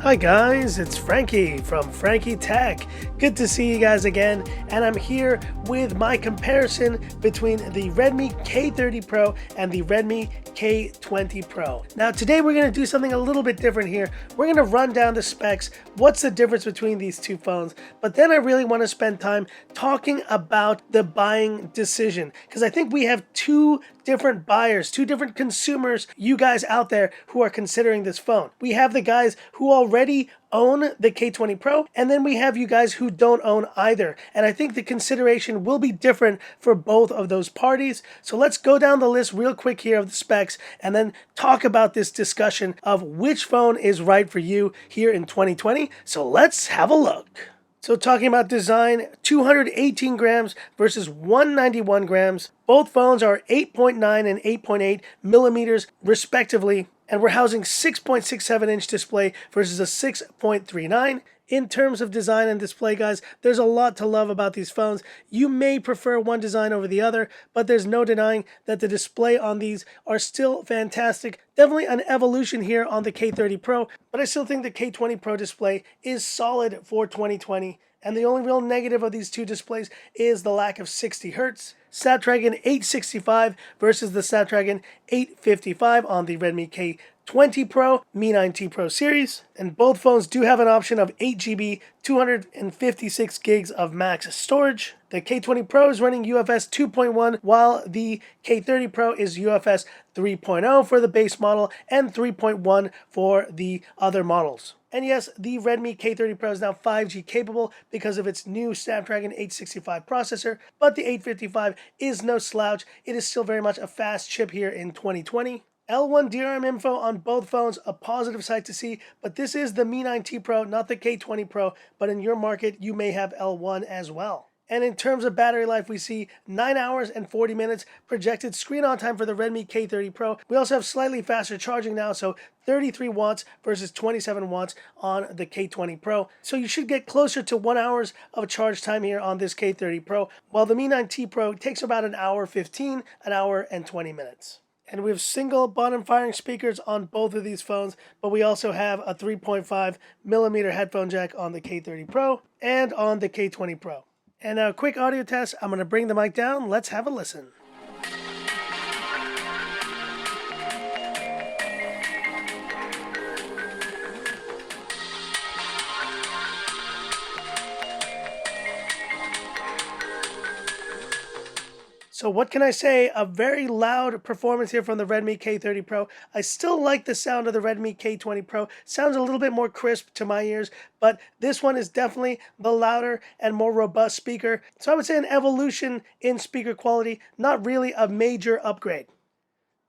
Hi guys, it's Frankie from Frankie Tech. Good to see you guys again, and I'm here with my comparison between the Redmi K30 Pro and the Redmi K20 Pro. Now today we're going to do something a little bit different here. We're going to run down the specs, what's the difference between these two phones, but then I really want to spend time talking about the buying decision, because I think we have two different buyers, two different consumers, you guys out there who are considering this phone. We have the guys who already own the K20 Pro, and then we have you guys who don't own either. And I think the consideration will be different for both of those parties. So let's go down the list real quick here of the specs and then talk about this discussion of which phone is right for you here in 2020. So let's have a look. So talking about design, 218 grams versus 191 grams. Both phones are 8.9 and 8.8 millimeters respectively, and we're housing 6.67 inch display versus a 6.39. In terms of design and display, guys, there's a lot to love about these phones. You may prefer one design over the other, but there's no denying that the display on these are still fantastic. Definitely an evolution here on the K30 Pro, but I still think the K20 Pro display is solid for 2020. And the only real negative of these two displays is the lack of 60 Hz. Snapdragon 865 versus the Snapdragon 855 on the Redmi K20 Pro, Mi 9T Pro series. And both phones do have an option of 8GB, 256 gigs of max storage. The K20 Pro is running UFS 2.1, while the K30 Pro is UFS 3.0 for the base model and 3.1 for the other models. And yes, the Redmi K30 Pro is now 5G capable because of its new Snapdragon 865 processor, but the 855 is no slouch. It is still very much a fast chip here in 2020. L1 DRM info on both phones, a positive sight to see, but this is the Mi 9T Pro, not the K20 Pro, but in your market, you may have L1 as well. And in terms of battery life, we see 9 hours and 40 minutes projected screen on time for the Redmi K30 Pro. We also have slightly faster charging now, so 33 watts versus 27 watts on the K20 Pro. So you should get closer to 1 hour of charge time here on this K30 Pro, while the Mi 9T Pro takes about an hour 15, an hour and 20 minutes. And we have single bottom firing speakers on both of these phones, but we also have a 3.5 millimeter headphone jack on the K30 Pro and on the K20 Pro. And now a quick audio test. I'm going to bring the mic down. Let's have a listen. So what can I say? A very loud performance here from the Redmi K30 Pro. I still like the sound of the Redmi K20 Pro. Sounds a little bit more crisp to my ears, but this one is definitely the louder and more robust speaker. So I would say an evolution in speaker quality, not really a major upgrade.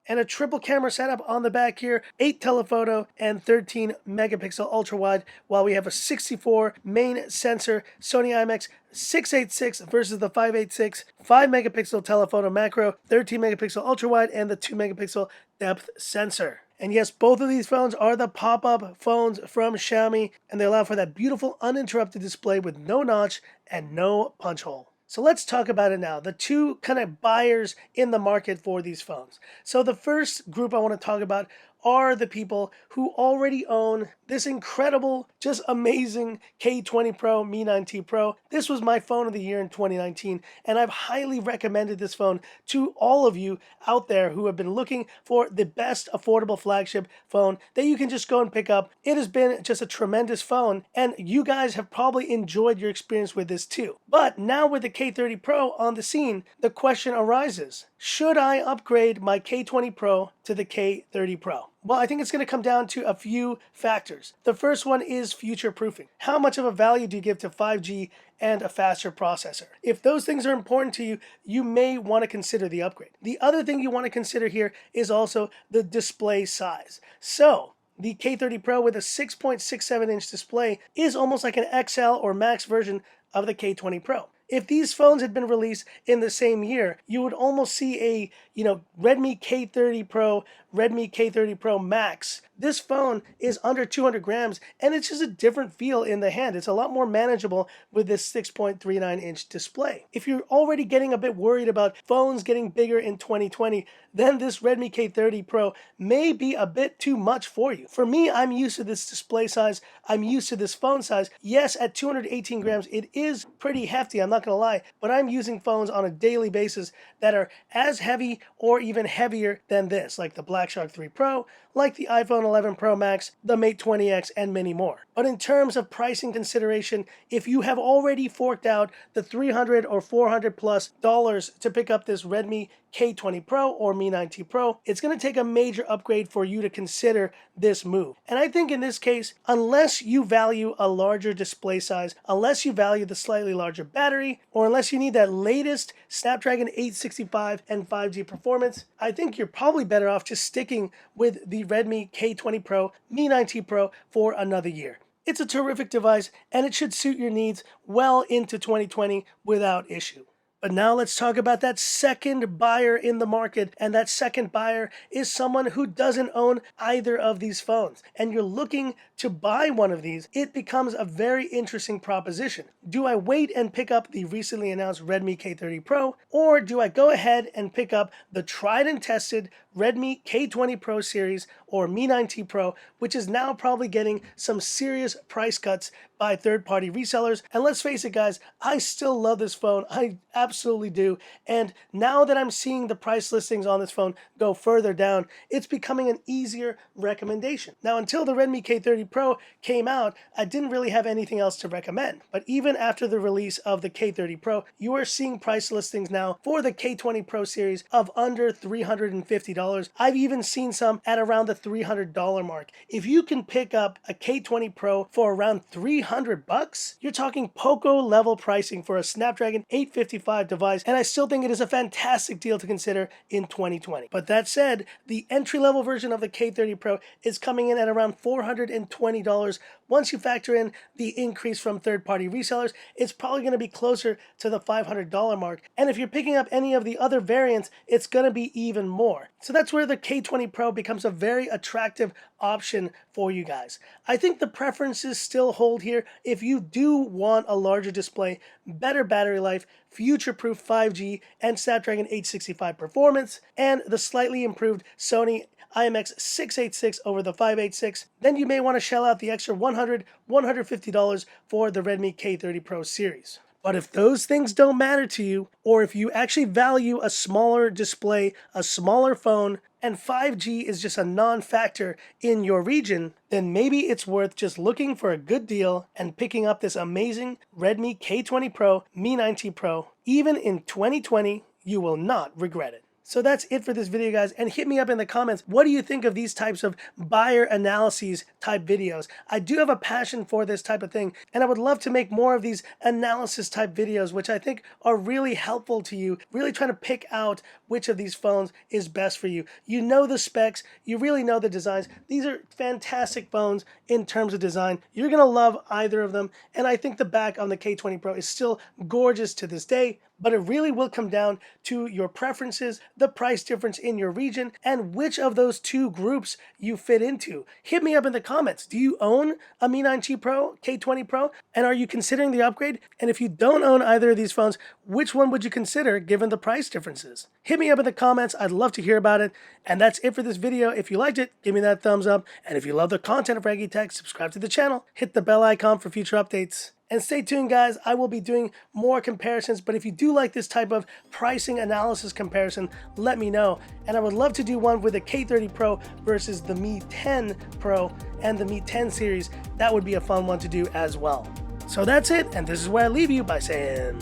And a triple camera setup on the back here, 8 telephoto and 13 megapixel ultra wide, while we have a 64 main sensor Sony IMX 686 versus the 586, 5 megapixel telephoto macro, 13 megapixel ultra wide, and the 2 megapixel depth sensor. And yes, both of these phones are the pop-up phones from Xiaomi, and they allow for that beautiful uninterrupted display with no notch and no punch hole. So let's talk about it now, the two kind of buyers in the market for these phones. So the first group I want to talk about are the people who already own this incredible, just amazing K20 Pro, Mi 9T Pro. This was my phone of the year in 2019, and I've highly recommended this phone to all of you out there who have been looking for the best affordable flagship phone that you can just go and pick up. It has been just a tremendous phone, and you guys have probably enjoyed your experience with this too. But now with the K30 Pro on the scene, the question arises, should I upgrade my K20 Pro to the K30 Pro? Well, I think it's going to come down to a few factors. The first one is future proofing. How much of a value do you give to 5G and a faster processor? If those things are important to you, you may want to consider the upgrade. The other thing you want to consider here is also the display size. So the K30 Pro with a 6.67 inch display is almost like an XL or Max version of the K20 Pro. If these phones had been released in the same year, you would almost see a, Redmi K30 Pro, Redmi K30 Pro Max this phone is under 200 grams and it's just a different feel in the hand. It's a lot more manageable with this 6.39-inch display. If you're already getting a bit worried about phones getting bigger in 2020, then this Redmi K30 Pro may be a bit too much for you. For me, I'm used to this display size. I'm used to this phone size. Yes, at 218 grams, it is pretty hefty, I'm not gonna lie, but I'm using phones on a daily basis that are as heavy or even heavier than this, like the Black Shark 3 Pro, like the iPhone 11 Pro Max, the Mate 20X, and many more. But in terms of pricing consideration, if you have already forked out the $300 or $400+ to pick up this Redmi K20 Pro or Mi 9T Pro, it's going to take a major upgrade for you to consider this move. And I think in this case, unless you value a larger display size, unless you value the slightly larger battery, or unless you need that latest Snapdragon 865 and 5G performance, I think you're probably better off just sticking with the Redmi K20 Pro, Mi 9T Pro for another year. It's a terrific device and it should suit your needs well into 2020 without issue. But now let's talk about that second buyer in the market, and that second buyer is someone who doesn't own either of these phones, and you're looking to buy one of these. It becomes a very interesting proposition. Do I wait and pick up the recently announced Redmi K30 Pro, or do I go ahead and pick up the tried and tested Redmi K20 Pro series or Mi 9T Pro, which is now probably getting some serious price cuts by third-party resellers? And let's face it, guys, I still love this phone. I absolutely do. And now that I'm seeing the price listings on this phone go further down, it's becoming an easier recommendation. Now, until the Redmi K30 Pro came out, I didn't really have anything else to recommend. But even after the release of the K30 Pro, you are seeing price listings now for the K20 Pro series of under $350. I've even seen some at around the $300 mark. If you can pick up a K20 Pro for around $300, you're talking Poco level pricing for a Snapdragon 855 device, and I still think it is a fantastic deal to consider in 2020. But that said, the entry-level version of the K30 Pro is coming in at around $420. Once you factor in the increase from third-party resellers, it's probably going to be closer to the $500 mark. And if you're picking up any of the other variants, it's going to be even more. So that's where the K20 Pro becomes a very attractive option for you guys. I think the preferences still hold here. If you do want a larger display, better battery life, future-proof 5G and Snapdragon 865 performance, and the slightly improved Sony IMX686 over the 586, then you may want to shell out the extra $100, $150 for the Redmi K30 Pro series. But if those things don't matter to you, or if you actually value a smaller display, a smaller phone, and 5G is just a non-factor in your region, then maybe it's worth just looking for a good deal and picking up this amazing Redmi K20 Pro, Mi 9T Pro. Even in 2020, you will not regret it. So that's it for this video, guys, and hit me up in the comments. What do you think of these types of buyer analyses type videos? I do have a passion for this type of thing, and I would love to make more of these analysis type videos, which I think are really helpful to you, really trying to pick out which of these phones is best for you. You know the specs, you really know the designs. These are fantastic phones in terms of design. You're gonna love either of them, and I think the back on the K20 Pro is still gorgeous to this day. But it really will come down to your preferences, the price difference in your region, and which of those two groups you fit into. Hit me up in the comments. Do you own a Mi 9T Pro, K20 Pro? And are you considering the upgrade? And if you don't own either of these phones, which one would you consider given the price differences? Hit me up in the comments. I'd love to hear about it. And that's it for this video. If you liked it, give me that thumbs up. And if you love the content of Frankie Tech, subscribe to the channel. Hit the bell icon for future updates. And stay tuned, guys. I will be doing more comparisons, but if you do like this type of pricing analysis comparison, let me know. And I would love to do one with the K30 Pro versus the Mi 10 Pro and the Mi 10 series. That would be a fun one to do as well. So that's it, and this is where I leave you by saying,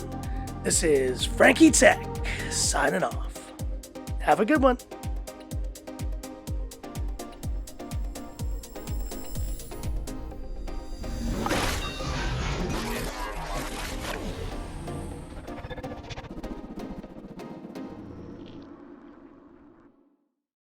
this is Frankie Tech, signing off. Have a good one.